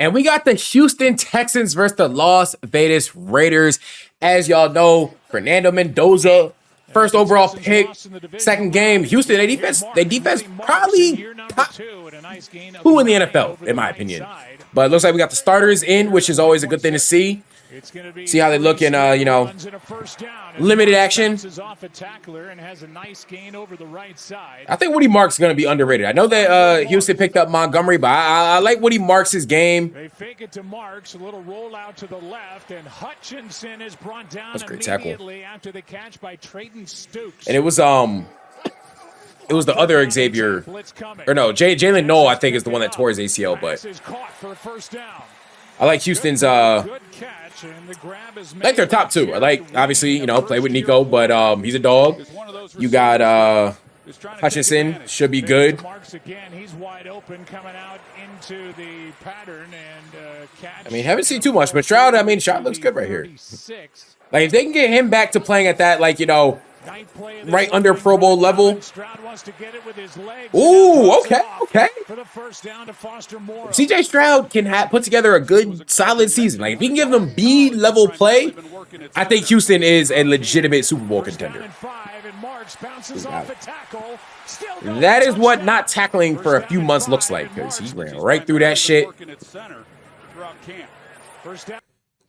And we got the Houston Texans versus the Las Vegas Raiders. As y'all know, Fernando Mendoza, first overall pick, second game. Houston, their defense probably top 2 in the NFL, in my opinion. But it looks like we got the starters in, which is always a good thing to see. See how they look in, limited action. I think Woody Marks is going to be underrated. I know that Houston picked up Montgomery, but I like Woody Marks' game. They fake it to Marks, a little rollout to the left, and Hutchinson is brought down immediately after the catch by Trayton Stoops. And it was the other Xavier, or no, Jalen Noel, I think, is the one that tore his ACL, but I like Houston's, I like their top 2. I like, obviously, play with Nico, but he's a dog. You got Hutchinson, should be good. He's wide open coming out into the pattern and catch. I mean, haven't seen too much, but Stroud looks good right here. Like, if they can get him back to playing at that, like, right under Pro Bowl level. Ooh, okay. CJ Stroud can put together a good, solid season. Like, if he can give them B-level play, I think Houston is a legitimate Super Bowl contender. That is what not tackling for a few months looks like, because he ran right through that shit.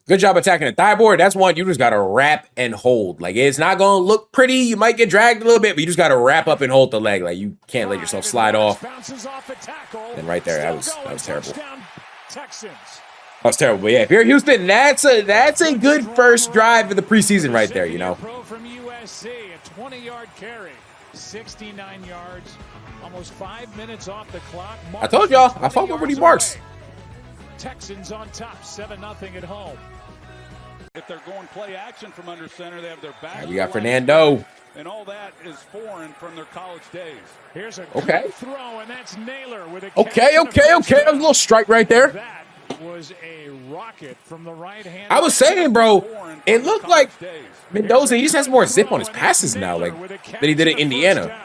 Good job attacking the thigh board. That's one you just got to wrap and hold. Like, it's not going to look pretty. You might get dragged a little bit, but you just got to wrap up and hold the leg. Like, you can't let yourself slide off. And right there, that was terrible. That was terrible. But yeah, if you're Houston, that's a good first drive of the preseason right there, From USC, a 20-yard carry, 69 yards, almost 5 minutes off the clock. I told y'all, I fought with Woody Marks. Texans on top, 7-0 at home. If they're going play action from under center, they have their back. Right, we got Fernando. And all that is foreign from their college days. Here's a good throw, and that's Naylor with a Okay. That was a little strike right there. That was a rocket from the right hand. I was saying, bro, it looked like Mendoza, he just has more zip on his passes now, like, than he did in Indiana.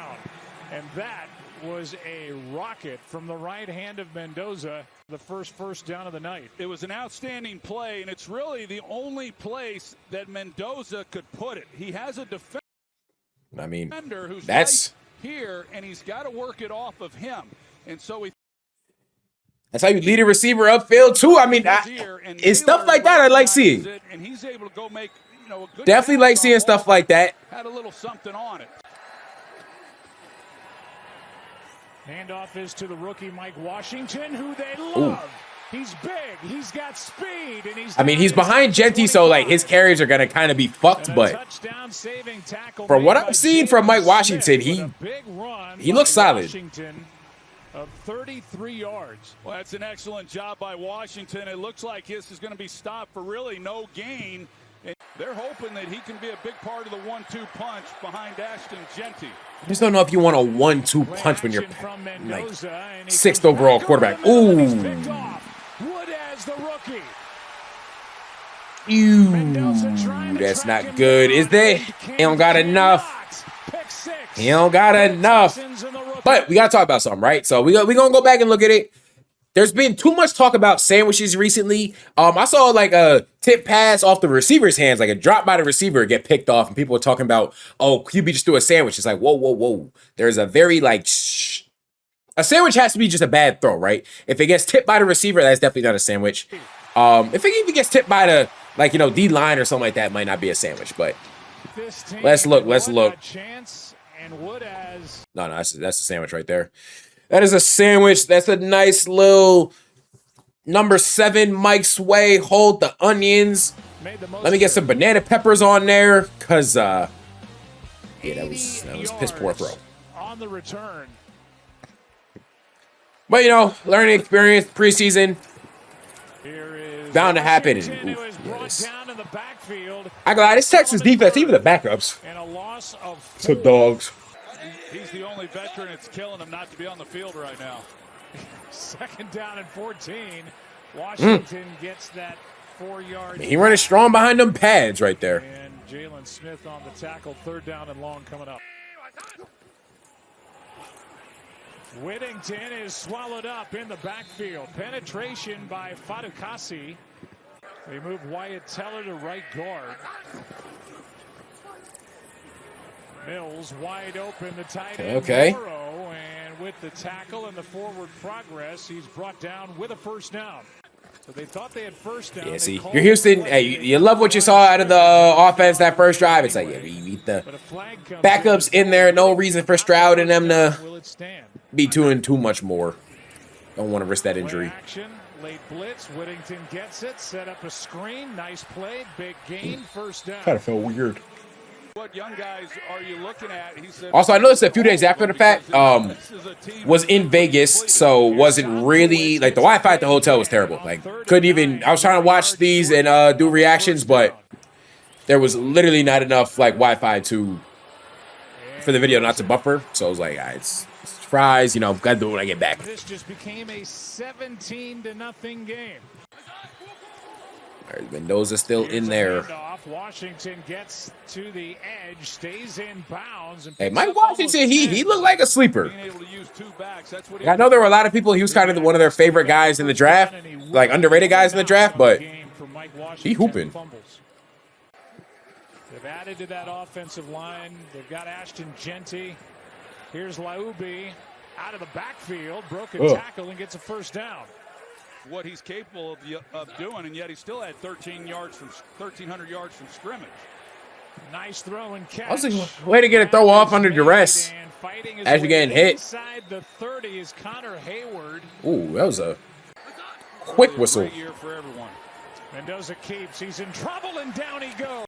And that was a rocket from the right hand of Mendoza, the first down of the night. It was an outstanding play, and it's really the only place that Mendoza could put it. He has a defender. I mean, who's that's right here, and he's got to work it off of him. And so that's how you lead a receiver upfield too. I mean, it's stuff like that I like seeing. And he's able to go make, a good definitely like seeing stuff like that. Had a little something on it. Handoff is to the rookie Mike Washington, who they love. Ooh. He's big, he's got speed, and he's behind Genty, so like his carries are gonna kind of be fucked. But from what I've seen from Mike Washington, he looks solid. Of 33 yards. Well, that's an excellent job by Washington. It looks like this is going to be stopped for really no gain. And they're hoping that he can be a big part of the 1-2 punch behind Ashton Genty. I just don't know if you want a 1-2 punch when you're like 6th overall quarterback. Ooh. Wood as the rookie. Ew, that's not good, is there? He don't got enough. He don't got enough. But we got to talk about something, right? So we're going to go back and look at it. There's been too much talk about sandwiches recently. I saw like a tip pass off the receiver's hands, like a drop by the receiver get picked off, and people were talking about, oh, QB just threw a sandwich. It's like, whoa. There's a very like, a sandwich has to be just a bad throw, right? If it gets tipped by the receiver, that's definitely not a sandwich. If it even gets tipped by the, like, D line or something like that, it might not be a sandwich. But let's look. No, that's a sandwich right there. That is a sandwich. That's a nice little number 7 Mike's Way. Hold the onions. Let me get some banana peppers on there, cause yeah, that was piss poor throw. On the return. But learning experience, preseason, bound to happen. I got this Texas defense, even the backups. And a loss of 4. To dogs. He's the only veteran. It's killing him not to be on the field right now. 2nd down and 14. Washington gets that 4-yard. He running strong behind them pads right there. And Jalen Smith on the tackle. 3rd down and long coming up. Whittington is swallowed up in the backfield. Penetration by Fatukasi. They move Wyatt Teller to right guard. Mills wide open, the tight end. Okay. Morrow, and with the tackle and the forward progress, he's brought down with a first down. So they thought they had first down. Yeah, see, you're Houston. Hey, you love what you saw out of the offense that first drive. It's like, yeah, you beat the backups in there. No reason for Stroud and them to be doing too much more. Don't want to risk that injury. Late blitz. Whittington gets it. Set up a screen. Nice play. Big gain. First down. Kind of felt weird. What young guys are you looking at? He said, also, I noticed a few days after the fact, was in Vegas, so wasn't really, like, the Wi-Fi at the hotel was terrible. Like, couldn't even, I was trying to watch these and do reactions, but there was literally not enough, like, Wi-Fi for the video not to buffer. So I was like, all right, it's fries, you know, gotta do it when I get back. This just became a 17-0 game. Mendoza still in there. Washington gets to the edge, stays in bounds. Hey, Mike Washington, he looked like a sleeper. I know there were a lot of people, he was kind of one of their favorite guys in the draft, like underrated guys in the draft, but he hooping. They've added to that offensive line. They've got Ashton Genty. Here's Laubi out of the backfield, broken tackle, and gets a first down. What he's capable of doing, and yet he still had 1,300 yards from scrimmage. Nice throw and catch. I was like, way to get a throw off under duress as you're getting hit. Inside the 30 is Connor Hayward. Ooh, that was a quick whistle. Great year for everyone. Mendoza keeps. He's in trouble, and down he goes.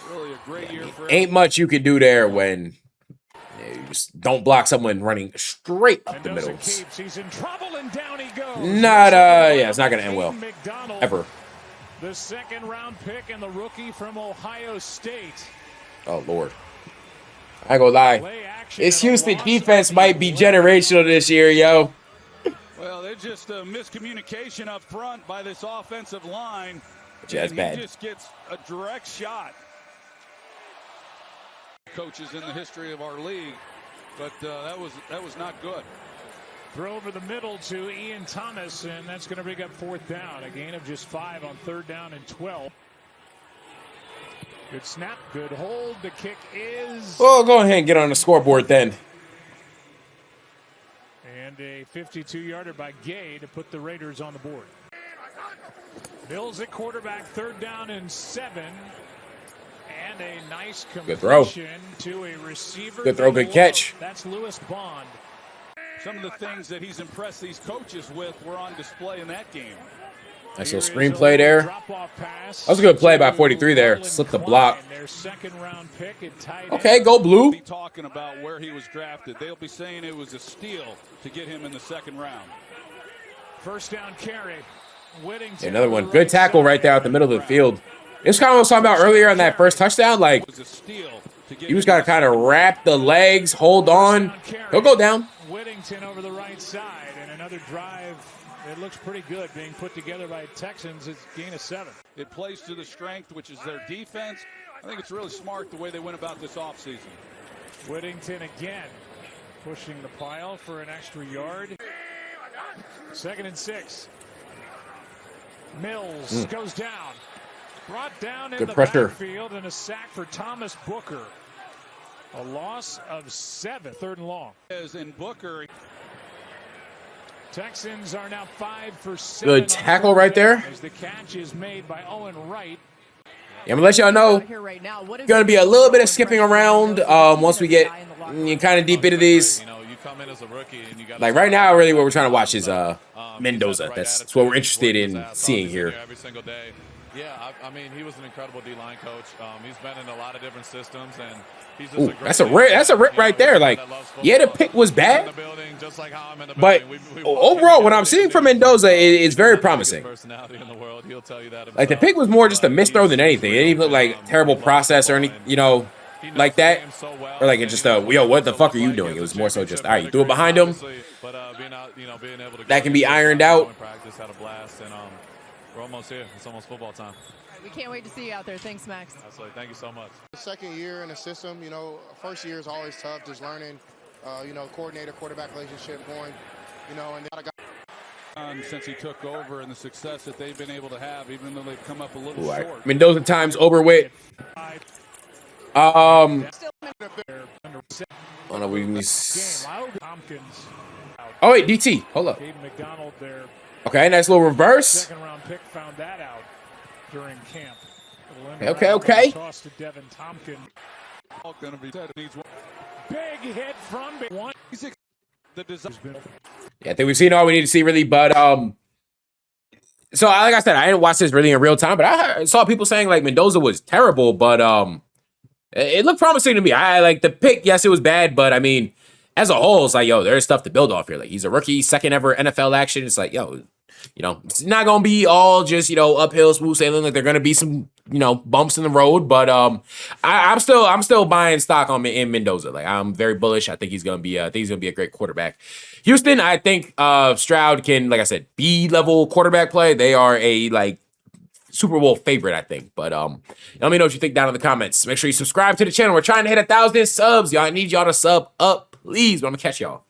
Really a great year for everyone. Ain't much you can do there when you just don't block someone running straight up the middle. He's in trouble, and down he goes. Yeah, it's not going to end well. Ever. The second round pick and the rookie from Ohio State. Oh, Lord. I ain't gonna lie. This Houston defense might be generational this year, yo. Well, there's just a miscommunication up front by this offensive line. Yeah, that's bad. He just gets a direct shot. Coaches in the history of our league, but that was not good. Throw over the middle to Ian Thomas, and that's going to bring up fourth down. A gain of just 5 on third down and 12. Good snap, good hold. The kick is... Oh, go ahead and get on the scoreboard then. And a 52-yarder by Gay to put the Raiders on the board. Mills at quarterback, third down and 7. And a nice completion to a receiver. Good throw, good catch. That's Lewis Bond. Some of the things that he's impressed these coaches with were on display in that game. Nice little screenplay there. That was a good play by 43 there. Slipped the block. Okay, go blue. Be talking about where he was drafted. They'll be saying it was a steal to get him in the second round. First down carry. Whittington. Another one. Good tackle right there out the middle of the field. It's kind of what I was talking about earlier on that first touchdown. Like, you just got to kind of wrap the legs, hold on. He'll go down. Whittington over the right side, and another drive. It looks pretty good being put together by Texans. It's gain of 7. It plays to the strength, which is their defense. I think it's really smart the way they went about this offseason. Whittington again pushing the pile for an extra yard. 2nd and 6. Mills goes down. Brought down in the backfield, and a sack for Thomas Booker. A loss of 7. 3rd and long. As in Booker. Texans are now 5 for 7. Good tackle right there. As the catch is made by Owen Wright. Yeah, I'm going to let y'all know, going to be a little bit of skipping around once we get kind of deep into these. Like right now, really what we're trying to watch is Mendoza. That's what we're interested in seeing here. Yeah, I mean, he was an incredible D-line coach. He's been in a lot of different systems, and he's just Ooh, that's a rip right there. Like, yeah, the pick was bad, but overall, what I'm seeing from Mendoza is very promising. Like, the pick was more just a missed throw than anything. It didn't even look like terrible process or any, like that, or like it just yo, what the fuck are you doing? It was more so just, all right, you threw it behind him. That can be ironed out. We're almost here. It's almost football time. We can't wait to see you out there. Thanks, Max. Absolutely. Thank you so much. Second year in the system, first year is always tough, just learning coordinator quarterback relationship going, and since he took over and the success that they've been able to have, even though they've come up a little short. Mendoza times over with. Oh no, we need. Oh wait, DT. Hold up. Okay, nice little reverse. Second round pick found that out during camp. Okay. Toss to Devin Tompkins. Big hit from one. Yeah, I think we've seen all we need to see, really. But so like I said, I didn't watch this really in real time, but I saw people saying like Mendoza was terrible, but it looked promising to me. I like the pick. Yes, it was bad, but I mean, as a whole, it's like, yo, there's stuff to build off here. Like, he's a rookie, second ever NFL action. It's like, yo, it's not gonna be all just uphill smooth sailing. Like, there are gonna be some bumps in the road, but I'm still buying stock in Mendoza. Like, I'm very bullish. I think he's gonna be a great quarterback. Houston, I think Stroud can, like I said, B-level quarterback play. They are a Super Bowl favorite, I think. But let me know what you think down in the comments. Make sure you subscribe to the channel. We're trying to hit 1,000 subs. Y'all, I need y'all to sub up, please. But I'm gonna catch y'all